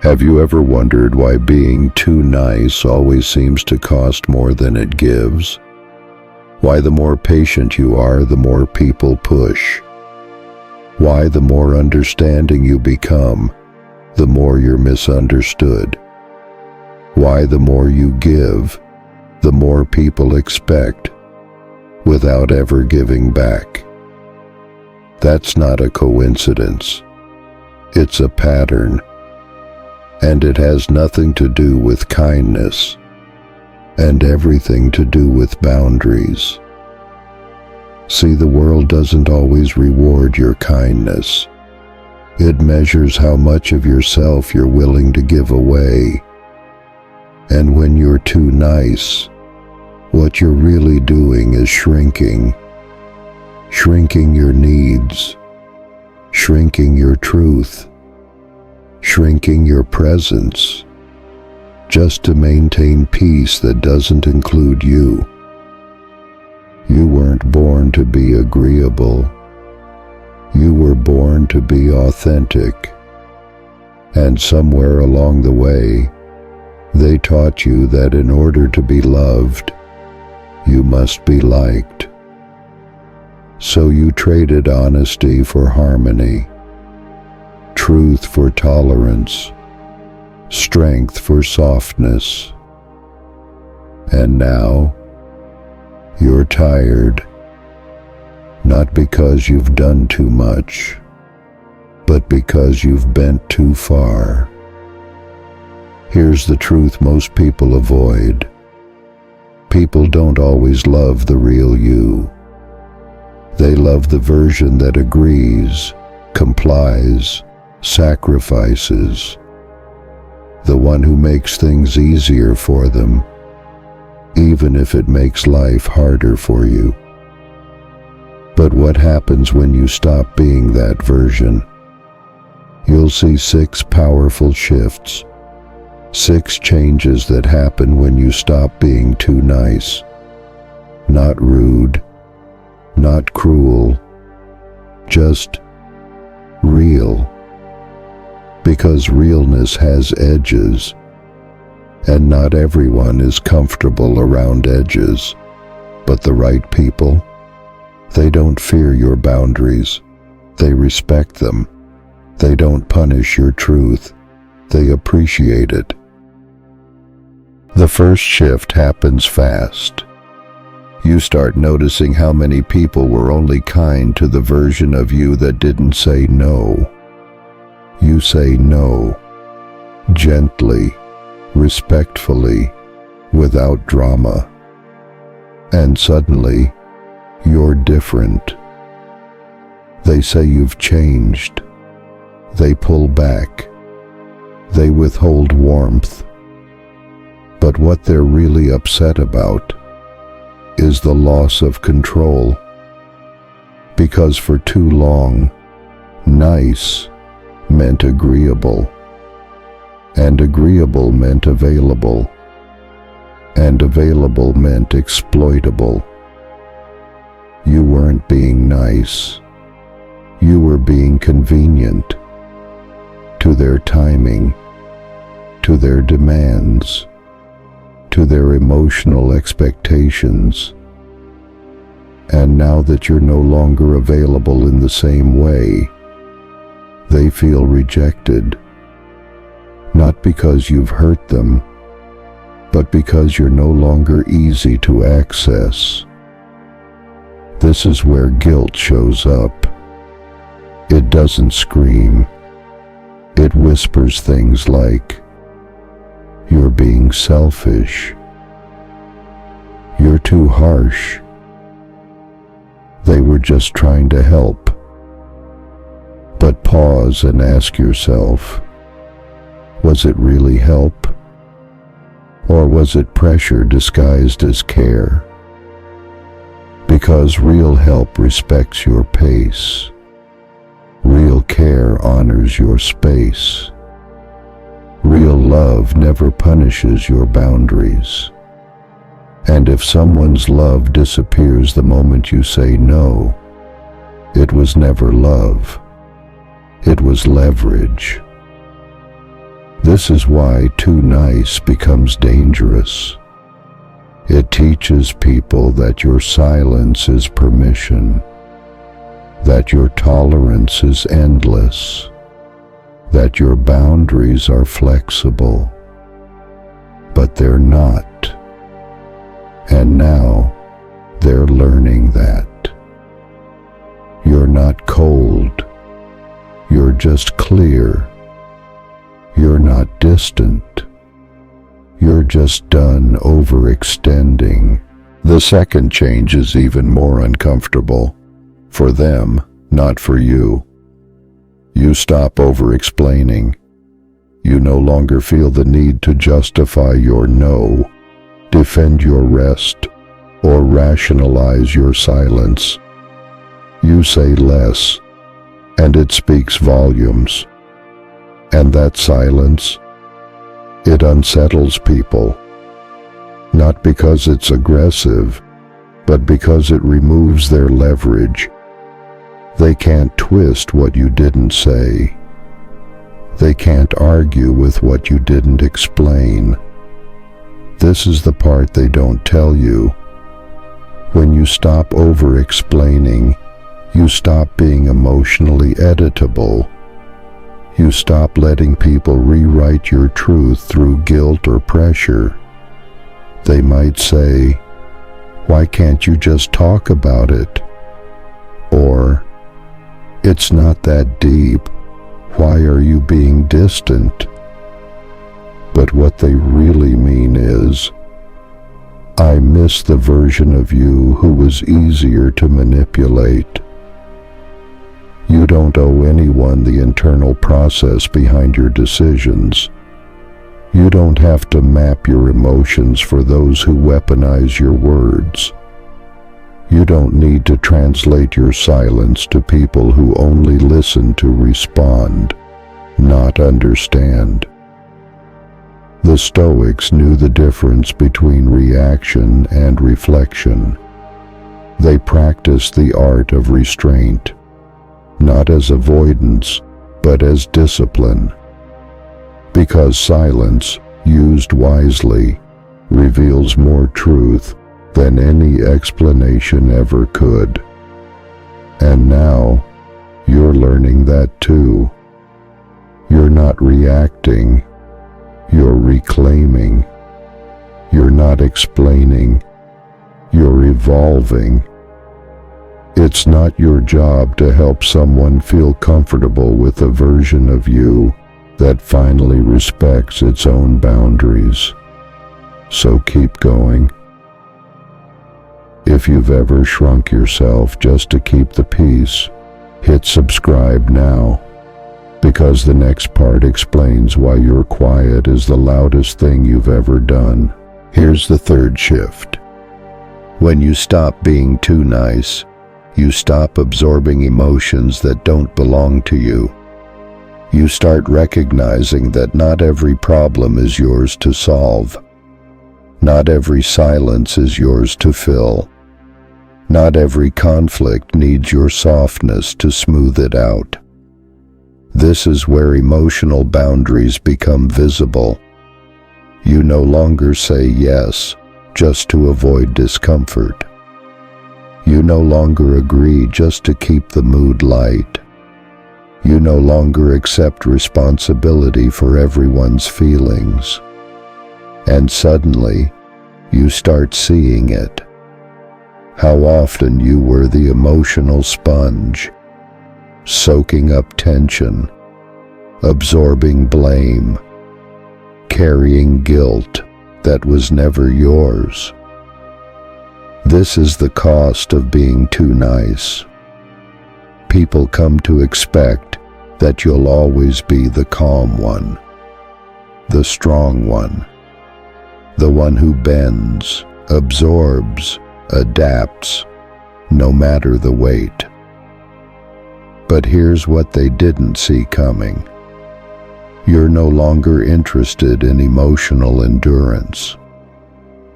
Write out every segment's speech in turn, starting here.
Have you ever wondered why being too nice always seems to cost more than it gives? Why the more patient you are, the more people push? Why the more understanding you become, the more you're misunderstood? Why the more you give, the more people expect, without ever giving back? That's not a coincidence. It's a pattern. And it has nothing to do with kindness, and everything to do with boundaries. See, the world doesn't always reward your kindness. It measures how much of yourself you're willing to give away. And when you're too nice, what you're really doing is shrinking your needs, shrinking your truth, shrinking your presence, just to maintain peace that doesn't include you. You weren't born to be agreeable. You were born to be authentic. And somewhere along the way, they taught you that in order to be loved, you must be liked. So you traded honesty for harmony, truth for tolerance, strength for softness. And now, you're tired, not because you've done too much, but because you've bent too far. Here's the truth most people avoid. People don't always love the real you. They love the version that agrees, complies, sacrifices, the one who makes things easier for them, even if it makes life harder for you. But what happens when you stop being that version? You'll see 6 powerful shifts, 6 changes that happen when you stop being too nice, not rude, not cruel, just real. Because realness has edges, and not everyone is comfortable around edges. But the right people, they don't fear your boundaries. They respect them. They don't punish your truth. They appreciate it. The first shift happens fast. You start noticing how many people were only kind to the version of you that didn't say no. You say no, gently, respectfully, without drama. And suddenly, you're different. They say you've changed. They pull back. They withhold warmth. But what they're really upset about is the loss of control. Because for too long, nice meant agreeable, and agreeable meant available, and available meant exploitable. You weren't being nice. You were being convenient to their timing, to their demands, to their emotional expectations. And now that you're no longer available in the same way, they feel rejected, not because you've hurt them, but because you're no longer easy to access. This is where guilt shows up. It doesn't scream. It whispers things like, "You're being selfish. You're too harsh. They were just trying to help." But pause and ask yourself, was it really help? Or was it pressure disguised as care? Because real help respects your pace. Real care honors your space. Real love never punishes your boundaries. And if someone's love disappears the moment you say no, it was never love. It was leverage. This is why too nice becomes dangerous. It teaches people that your silence is permission, that your tolerance is endless, that your boundaries are flexible. But they're not. And now they're learning that. You're not cold. You're just clear. You're not distant. You're just done overextending. The second change is even more uncomfortable. For them, not for you. You stop overexplaining. You no longer feel the need to justify your no, defend your rest, or rationalize your silence. You say less, and it speaks volumes. And that silence, it unsettles people. Not because it's aggressive, but because it removes their leverage. They can't twist what you didn't say. They can't argue with what you didn't explain. This is the part they don't tell you. When you stop over-explaining, you stop being emotionally editable. You stop letting people rewrite your truth through guilt or pressure. They might say, "Why can't you just talk about it?" Or, "It's not that deep. Why are you being distant?" But what they really mean is, "I miss the version of you who was easier to manipulate." You don't owe anyone the internal process behind your decisions. You don't have to map your emotions for those who weaponize your words. You don't need to translate your silence to people who only listen to respond, not understand. The Stoics knew the difference between reaction and reflection. They practiced the art of restraint, not as avoidance, but as discipline. Because silence, used wisely, reveals more truth than any explanation ever could. And now, you're learning that too. You're not reacting, you're reclaiming. You're not explaining, you're evolving. It's not your job to help someone feel comfortable with a version of you that finally respects its own boundaries. So keep going. If you've ever shrunk yourself just to keep the peace, hit subscribe now, because the next part explains why your quiet is the loudest thing you've ever done. Here's the third shift. When you stop being too nice, you stop absorbing emotions that don't belong to you. You start recognizing that not every problem is yours to solve. Not every silence is yours to fill. Not every conflict needs your softness to smooth it out. This is where emotional boundaries become visible. You no longer say yes just to avoid discomfort. You no longer agree just to keep the mood light. You no longer accept responsibility for everyone's feelings. And suddenly, you start seeing it. How often you were the emotional sponge, soaking up tension, absorbing blame, carrying guilt that was never yours. This is the cost of being too nice. People come to expect that you'll always be the calm one, the strong one, the one who bends, absorbs, adapts, no matter the weight. But here's what they didn't see coming. You're no longer interested in emotional endurance.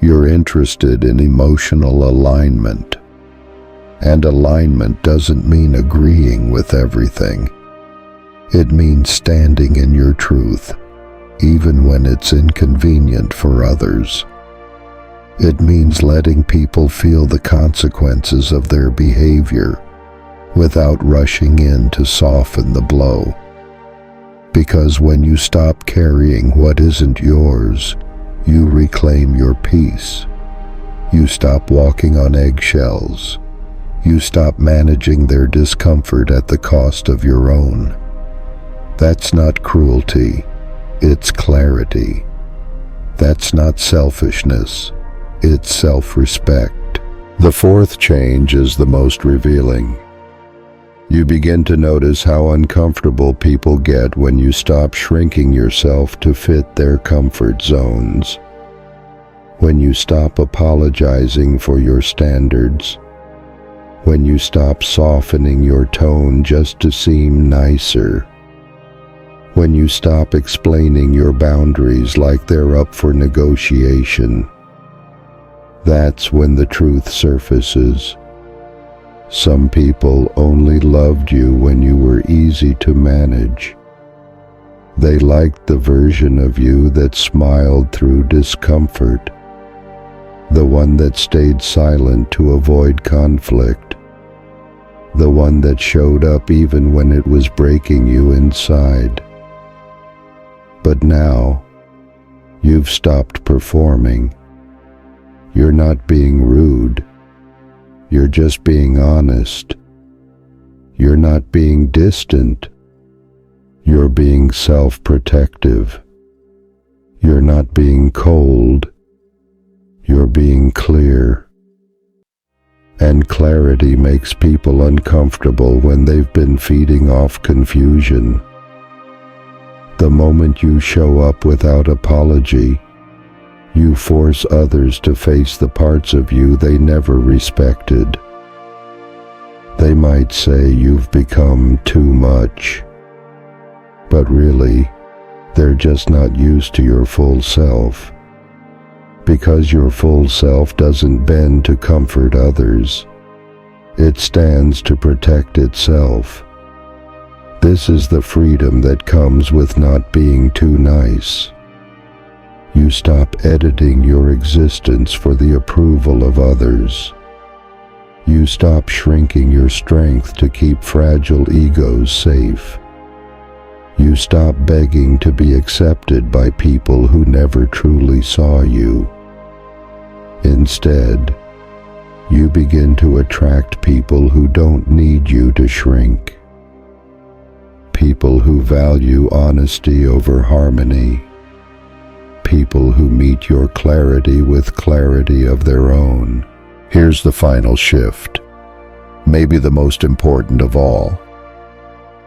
You're interested in emotional alignment. And alignment doesn't mean agreeing with everything. It means standing in your truth, even when it's inconvenient for others. It means letting people feel the consequences of their behavior without rushing in to soften the blow. Because when you stop carrying what isn't yours, you reclaim your peace. You stop walking on eggshells. You stop managing their discomfort at the cost of your own. That's not cruelty, it's clarity. That's not selfishness, it's self-respect. The fourth change is the most revealing. You begin to notice how uncomfortable people get when you stop shrinking yourself to fit their comfort zones. When you stop apologizing for your standards. When you stop softening your tone just to seem nicer. When you stop explaining your boundaries like they're up for negotiation. That's when the truth surfaces. Some people only loved you when you were easy to manage. They liked the version of you that smiled through discomfort, the one that stayed silent to avoid conflict, the one that showed up even when it was breaking you inside. But now, you've stopped performing. You're not being rude. You're just being honest. You're not being distant. You're being self-protective. You're not being cold. You're being clear. And clarity makes people uncomfortable when they've been feeding off confusion. The moment you show up without apology, you force others to face the parts of you they never respected. They might say you've become too much, but really, they're just not used to your full self. Because your full self doesn't bend to comfort others. It stands to protect itself. This is the freedom that comes with not being too nice. You stop editing your existence for the approval of others. You stop shrinking your strength to keep fragile egos safe. You stop begging to be accepted by people who never truly saw you. Instead, you begin to attract people who don't need you to shrink. People who value honesty over harmony. People who meet your clarity with clarity of their own. Here's the final shift, maybe the most important of all.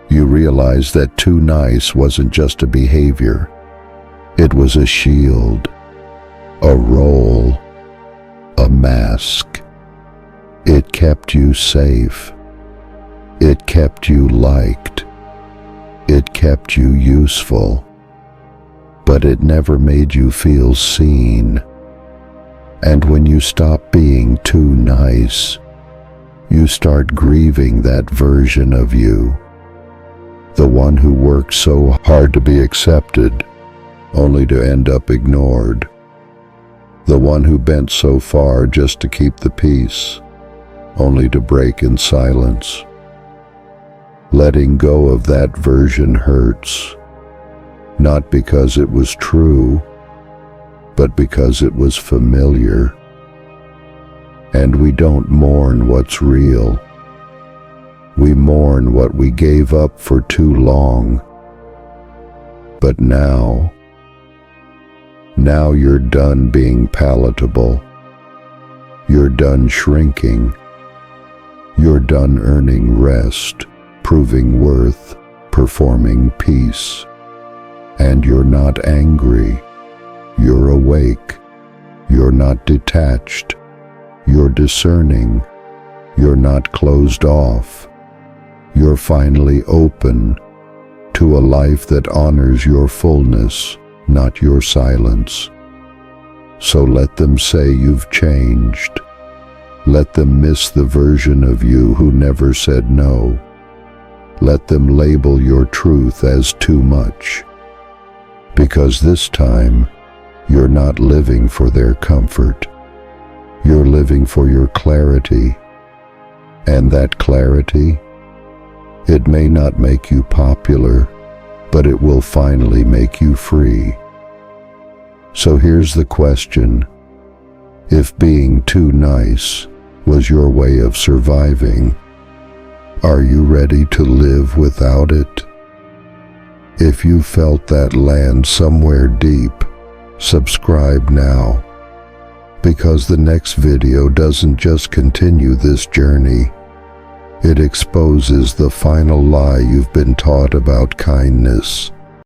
You realize that too nice wasn't just a behavior. It was a shield, a role, a mask. It kept you safe. It kept you liked. It kept you useful. But it never made you feel seen. And when you stop being too nice, you start grieving that version of you. The one who worked so hard to be accepted, only to end up ignored. The one who bent so far just to keep the peace, only to break in silence. Letting go of that version hurts, not because it was true, but because it was familiar. And we don't mourn what's real. We mourn what we gave up for too long. But now you're done being palatable. You're done shrinking. You're done earning rest, proving worth, performing peace. And you're not angry. You're awake. You're not detached. You're discerning. You're not closed off. You're finally open to a life that honors your fullness, not your silence. So let them say you've changed. Let them miss the version of you who never said no. Let them label your truth as too much. Because this time, you're not living for their comfort. You're living for your clarity. And that clarity, it may not make you popular, but it will finally make you free. So here's the question. If being too nice was your way of surviving, are you ready to live without it? If you felt that land somewhere deep, subscribe now, because the next video doesn't just continue this journey, it exposes the final lie you've been taught about kindness.